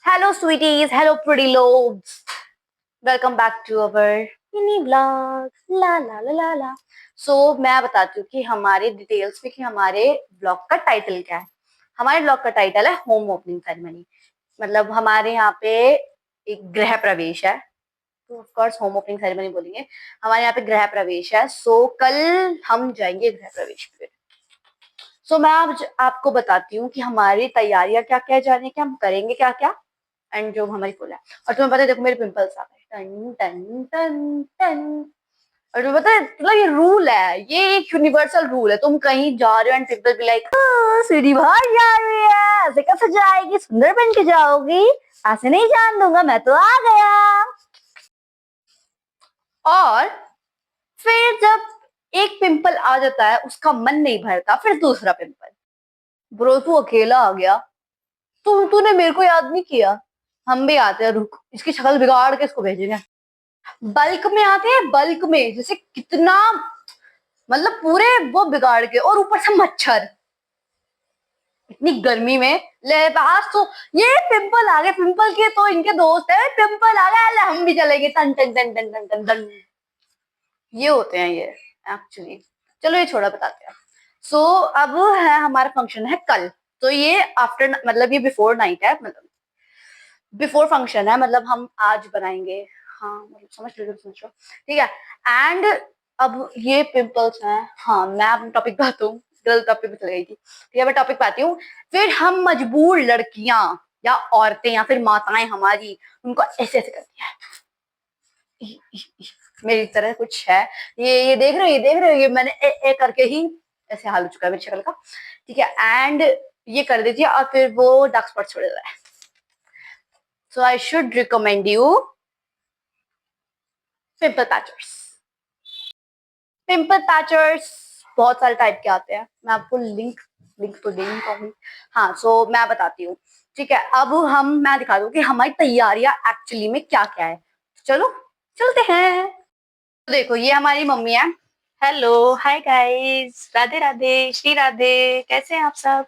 Hello, sweeties. Hello, pretty lobes. Welcome back to our mini vlog. La la la la la. So मैं बताती हूँ कि हमारे details में कि हमारे ब्लॉग का टाइटल क्या है। हमारे ब्लॉग का टाइटल है होम ओपनिंग सेरेमनी। मतलब हमारे यहाँ पे एक गृह प्रवेश है, तो of course home opening ceremony बोलेंगे। हमारे यहाँ पे गृह प्रवेश है, सो कल हम जाएंगे गृह प्रवेश पे। सो मैं आज आपको बताती हूँ कि हमारी तैयारियां क्या क्या जाने कि हम करेंगे क्या क्या, एंड जो हमारी फुल है। और तुम्हें पता है, देखो मेरे पिंपल्स आ गए टन टन टन टन। और तुम्हें पता है, मतलब ये रूल है, ये एक यूनिवर्सल रूल है। तुम कहीं जा रहे हो एंड पिंपल भी लाइक सीधी बाहर जा रही है, ऐसे कैसे जाएगी, सुंदर बन के जाओगी, ऐसे नहीं जान दूंगा, मैं तो आ गया। और फिर जब एक पिंपल आ जाता है, उसका मन नहीं भरता, फिर दूसरा पिंपल। ब्रो तू अकेला आ गया, तूने मेरे को याद नहीं किया। हम भी आते हैं, रुक इसकी शक्ल बिगाड़ के इसको भेजेंगे। बल्क में आते हैं, बल्क में, जैसे कितना, मतलब पूरे वो बिगाड़ के, और ऊपर से मच्छर इतनी गर्मी में। ले आज तो ये पिंपल आ गए, पिंपल के तो इनके दोस्त है, पिंपल आ गए, ले हम भी चलेंगे, टन टन टन टन टन टन टन। ये होते हैं ये एक्चुअली। चलो ये छोड़ा, बताते हैं। सो अब है हमारा फंक्शन है कल। तो ये आफ्टर, मतलब ये बिफोर नाइट है, मतलब बिफोर फंक्शन है, मतलब हम आज बनाएंगे। हाँ मतलब समझ लो, ठीक है। एंड अब ये पिंपल्स हैं। हाँ मैं अपने टॉपिक पे आती हूँ, गलत टॉपिक पे चल गई थी, ठीक है, मैं टॉपिक पे आती हूँ। फिर हम मजबूर लड़कियां या औरतें या फिर माताएं हमारी, उनको ऐसे ऐसे करती है, मेरी तरह कुछ है। ये देख रहे हो, ये देख रहे हो, ये मैंने ए करके ही ऐसे हाल हो चुका है मेरी शक्ल का, ठीक है। एंड ये कर दीजिए और फिर वो डार्क स्पॉट छोड़ देता है। So I should recommend you pimple patches. Pimple patches बहुत सारे टाइप के आते हैं, मैं आपको लिंक लिंक तो दे नहीं पाऊंगी। हाँ सो मैं बताती हूँ, ठीक है। अब मैं दिखा दूँ कि हमारी तैयारियां एक्चुअली में क्या क्या है। चलो चलते हैं। तो देखो ये हमारी मम्मी है। Hello, hi guys, Radhe Radhe, Shri Radhe, कैसे हैं आप सब।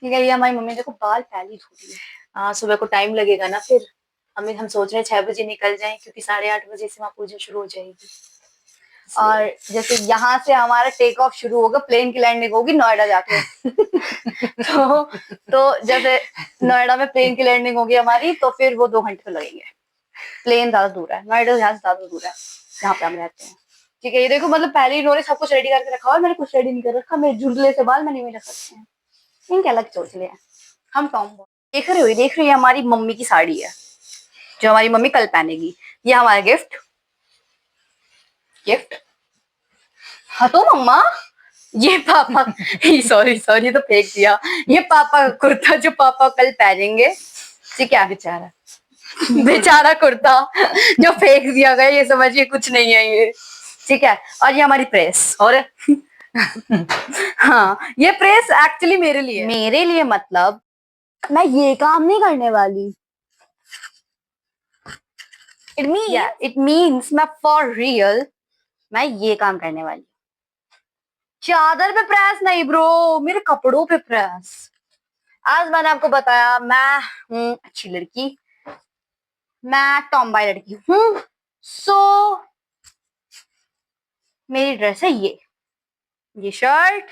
ठीक है, ये हमारी मम्मी, देखो बाल पहले धो है। हाँ सुबह को टाइम लगेगा ना, फिर हम सोच रहे हैं 6 बजे निकल जाएं, क्योंकि 8:30 बजे से वहां पूजा शुरू हो जाएगी। और जैसे यहाँ से हमारा टेक ऑफ शुरू होगा, प्लेन की लैंडिंग होगी नोएडा जाके। तो जैसे नोएडा में प्लेन की लैंडिंग होगी हमारी, तो फिर वो 2 घंटे तो लगेंगे। प्लेन ज्यादा दूर है, नोएडा यहाँ से ज्यादा दूर है जहाँ पे हम रहते हैं, ठीक है। ये देखो, मतलब पहले ही इन्होंने सब कुछ रेडी करके रखा हुआ, मैंने कुछ रेडी नहीं कर रखा। मेरे झुंडले से बाल मैंने नहीं रख रखे हैं, इनके अलग सोच लिया। हम टॉम देख रहे हो, देख रही है, हमारी मम्मी की साड़ी है जो हमारी मम्मी कल पहनेगी। ये हमारा गिफ्ट गिफ्ट। हाँ तो मम्मा, ये पापा सॉरी सॉरी तो फेंक दिया। ये पापा का कुर्ता जो पापा कल पहनेंगे, ठीक है। बेचारा बेचारा कुर्ता जो फेंक दिया गया, ये समझिए कुछ नहीं है ये, ठीक है। और ये हमारी प्रेस, और हाँ ये प्रेस एक्चुअली मेरे लिए मतलब मैं ये काम नहीं करने वाली। इट मीन्स मैं फॉर रियल मैं ये काम करने वाली। चादर पे प्रेस नहीं ब्रो, मेरे कपड़ों पे प्रेस। आज मैंने आपको बताया मैं हूँ अच्छी लड़की, मैं टॉम्बाई लड़की हूँ। सो मेरी ड्रेस है ये शर्ट,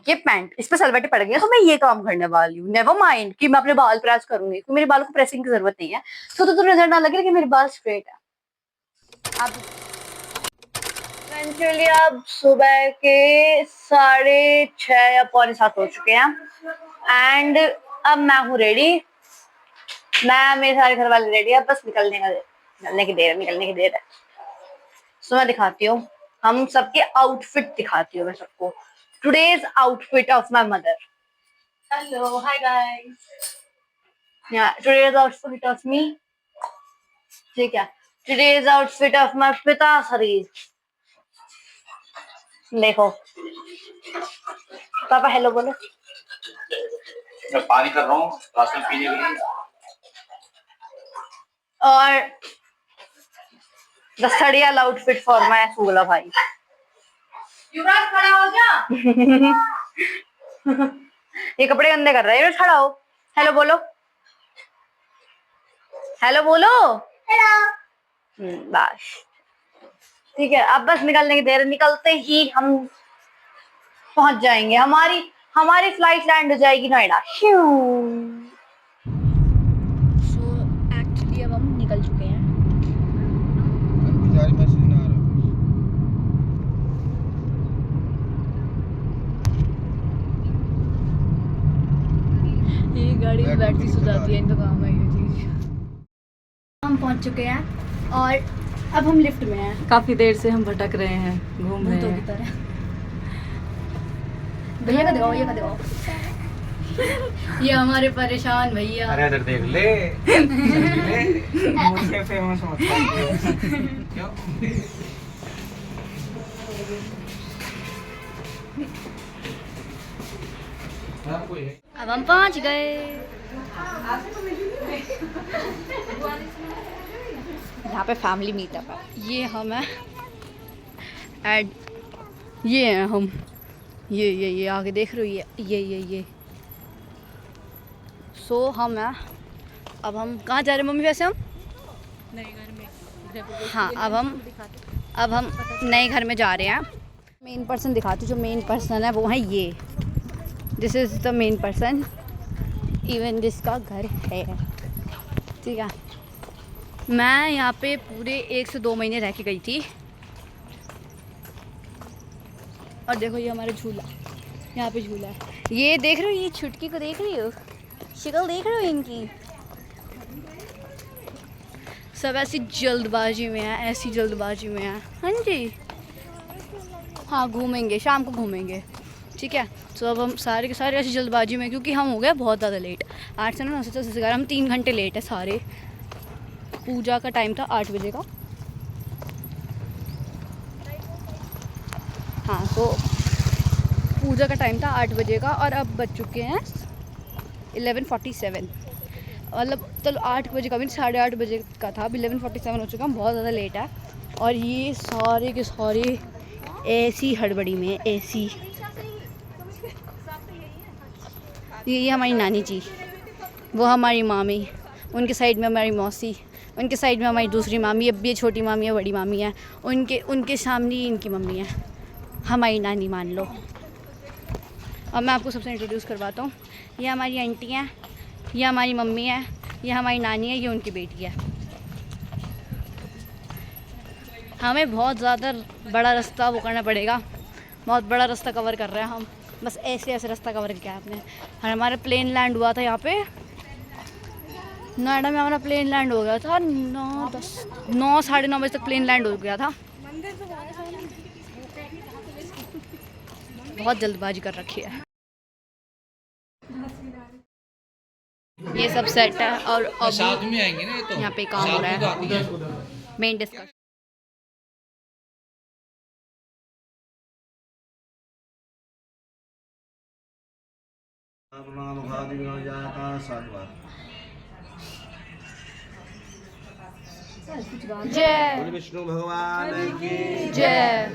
ये पैंट, इस पे सलवटें पड़ गई, तो मैं ये काम करने वाली हूँ। नेवर माइंड कि मैं अपने बाल प्रेस करूंगी, क्योंकि मेरे बालों को प्रेसिंग की जरूरत नहीं है। तो नजर ना लगे कि मेरे बाल स्ट्रेट है। अब इवेंचुअली अब सुबह के 6:30 या 6:45 हो चुके हैं, एंड अब मैं हूँ रेडी। मेरे सारे घर वाले रेडी है, बस निकलने की देर है। सो मैं दिखाती हूँ, हम सबके आउटफिट दिखाती हूँ मैं सबको। Today's outfit of my mother. Hello, hi guys. या टुडेज आउटफिट ऑफ मी, ठीक है। टुडेज आउटफिट ऑफ माय पिता श्री। देखो पापा हेलो बोलो। मैं पानी कर रहा हूँ राशन पीने के लिए। और द स्टडियल आउटफिट फॉर माय सूगला भाई। युवराज खड़ा हो जा। ये कपड़े गंदे कर रहा है, खड़ा हो, हेलो बोलो। हेलो बोलो। हेलो। बस ठीक है, अब बस निकलने की देर है। निकलते ही हम पहुंच जाएंगे, हमारी हमारी फ्लाइट लैंड हो जाएगी नोएडा। सो एक्चुअली अब हम निकल चुके हैं। ये गाड़ी में बैटरी सो जाती है, इनको काम है ये चीज। हम पहुंच चुके हैं और अब हम लिफ्ट में हैं। काफी देर से हम भटक रहे हैं, घूम रहे भूतों की हैं। तरह। भैया का दिखाओ, ये का दिखाओ। ये हमारे परेशान भैया। अरे इधर देख ले, मुझे फेमस होता है क्यों? अब हम पहुंच गए। यहाँ पे फैमिली मीटअप है। ये हम है एड, ये हैं हम, ये आगे देख रहे हो, ये सो हम है। अब हम कहाँ जा रहे हैं मम्मी वैसे हम? नए घर में। हाँ, अब हम नए घर में जा रहे हैं। मेन पर्सन दिखाती हूँ, जो मेन पर्सन है वो है ये। This is the main person, even जिसका घर है। ठीक है, मैं यहाँ पे पूरे 1 से 2 महीने रह के गई थी। और देखो ये हमारा झूला, यहाँ पे झूला है। ये देख रहे हो, ये छुटकी को देख रही हो, शक्ल देख रहे हो इनकी। सब ऐसी जल्दबाजी में है, ऐसी जल्दबाजी में है। हाँ जी, हाँ घूमेंगे, शाम को घूमेंगे। ठीक है, तो अब हम सारे के सारे ऐसी जल्दबाजी में, क्योंकि हम हो गए बहुत ज़्यादा लेट। 8 से 9 से 10 से 11, हम 3 घंटे लेट है सारे। पूजा का टाइम था 8 बजे का। हाँ, तो पूजा का टाइम था 8 बजे का और अब बज चुके हैं 11:47। मतलब चलो 8 बजे का भी, 8:30 बजे का था, अब 11:47 हो चुका। हम बहुत ज़्यादा लेट है। और ये सारे के सारे ऐसी हड़बड़ी में, ऐसी। ये हमारी नानी जी, वो हमारी मामी, उनके साइड में हमारी मौसी, उनके साइड में हमारी दूसरी मामी, अब ये छोटी मामी है, बड़ी मामी है, उनके सामने ही इनकी मम्मी है, हमारी नानी मान लो। अब मैं आपको सबसे इंट्रोड्यूस करवाता हूँ। ये हमारी आंटी हैं, ये हमारी मम्मी है, ये हमारी नानी है, ये उनकी बेटी है। हमें बहुत ज़्यादा बड़ा रास्ता वो करना पड़ेगा, बहुत बड़ा रास्ता कवर कर रहे हैं हम। बस ऐसे ऐसे रास्ता कवर किया आपने। और हमारा प्लेन लैंड हुआ था यहाँ पे नोएडा में। हमारा प्लेन लैंड हो गया था 9 साढ़े 9 बजे तक प्लेन लैंड हो गया था। बहुत जल्दबाजी कर रखी है। ये सब सेट है और साथ में आएंगे ना, ये तो यहाँ पे काम हो रहा है, मेन डिस्कशन। जय विष्णु भगवान की जय।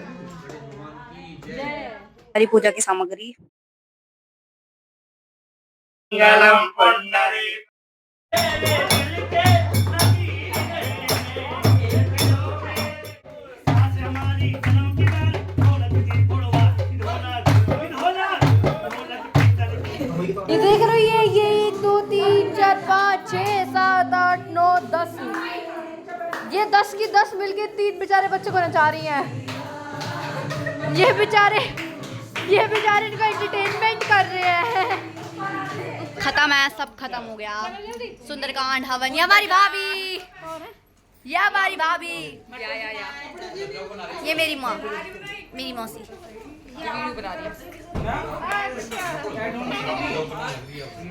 हरी पूजा की सामग्री। ये देख रहे हो, ये 1 2 3 4 5 6 7 8 9 10, ये 10 की 10 मिलके 3 बेचारे बच्चों को नचा रही हैं। ये बेचारे इनका एंटरटेनमेंट कर रहे हैं। खत्म है, सब खत्म हो गया। सुंदरकांड हवन। ये हमारी भाभी, ये हमारी भाभी, ये मेरी माँ, मेरी मौसी वीडियो बना रही है।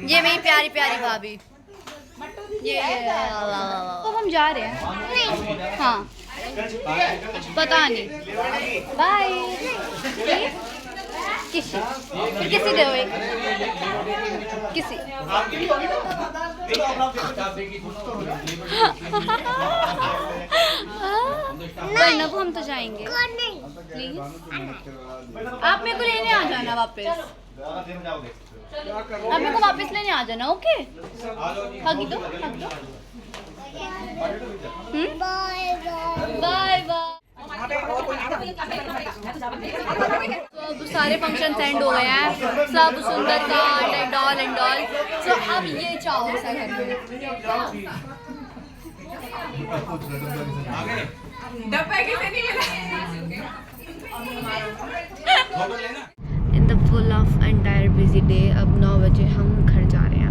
ये मेरी प्यारी प्यारी भाभी। ये तो हम जा रहे हैं। हाँ, पता नहीं। बाय। किसी दे एक किसी। ना को हम तो जाएंगे। प्लीज आप मेरे को लेने आ जाना वापस। आप मेरे को वापस लेने आ जाना। ओके, हगी दो, हग दो। Bye bye. तो अब सारे फंक्शन एंड हो गए हैं, सब सुंदरकांड एंड ऑल। तो अब ये चाहो सा घर में in the full of entire busy day अब 9 बजे हम घर जा रहे हैं।